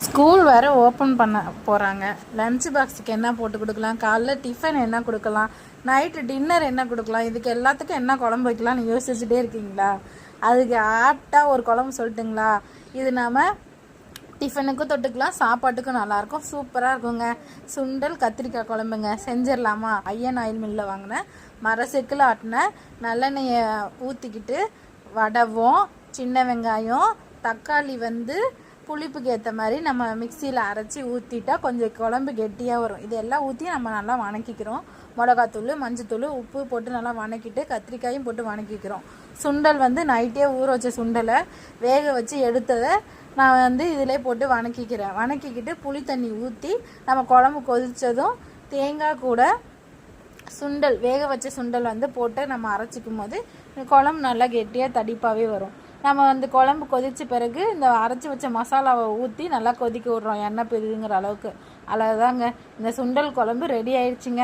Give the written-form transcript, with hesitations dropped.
School வேறு open பண்ண போகிறாங்க. லஞ்ச் பாக்ஸுக்கு என்ன போட்டு கொடுக்கலாம், காலைல டிஃபன் என்ன கொடுக்கலாம், நைட்டு டின்னர் என்ன கொடுக்கலாம், இதுக்கு எல்லாத்துக்கும் என்ன குழம்பு வைக்கலாம்னு யோசிச்சுட்டே இருக்கீங்களா? அதுக்கு ஆப்டாக ஒரு குழம்பு சொல்லட்டுங்களா? இது நாம் டிஃபனுக்கும் தொட்டுக்கலாம், சாப்பாட்டுக்கும் நல்லாயிருக்கும், சூப்பராக இருக்குங்க. சுண்டல் கத்திரிக்காய் குழம்புங்க. செஞ்சிடலாமா? ஐயன் ஆயில் மில்லில் வாங்கினேன், மர செக்கில் ஆட்டின நல்லெண்ணெயை ஊற்றிக்கிட்டு வடவும் சின்ன வெங்காயம் தக்காளி புளிப்புக்கு ஏற்ற மாதிரி நம்ம மிக்சியில் அரைச்சி ஊற்றிட்டா கொஞ்சம் குழம்பு கெட்டியாக வரும். இதெல்லாம் ஊற்றி நம்ம நல்லா வணக்கிக்கிறோம். மிளகாத்தூள் மஞ்சத்தூள் உப்பு போட்டு நல்லா வணக்கிட்டு கத்திரிக்காயும் போட்டு வணக்கிக்கிறோம். சுண்டல் நைட்டே ஊற வச்ச சுண்டலை வேக வச்சு எடுத்ததை நான் இதிலே போட்டு வணக்கிக்கிட்டு புளி தண்ணி ஊற்றி நம்ம குழம்பு கொதித்ததும் தேங்காய் கூட சுண்டல் வேக வச்ச சுண்டல் போட்டு நம்ம அரைச்சிக்கும் போது குழம்பு நல்லா கெட்டியாக தடிப்பாகவே வரும். நம்ம குழம்பு கொதித்த பிறகு இந்த அரைச்சி வச்ச மசாலாவை ஊற்றி நல்லா கொதிக்க விட்றோம், எண்ணெய் பிரியுங்கிற அளவுக்கு. அவ்வளோதாங்க, இந்த சுண்டல் குழம்பு ரெடி ஆயிடுச்சுங்க.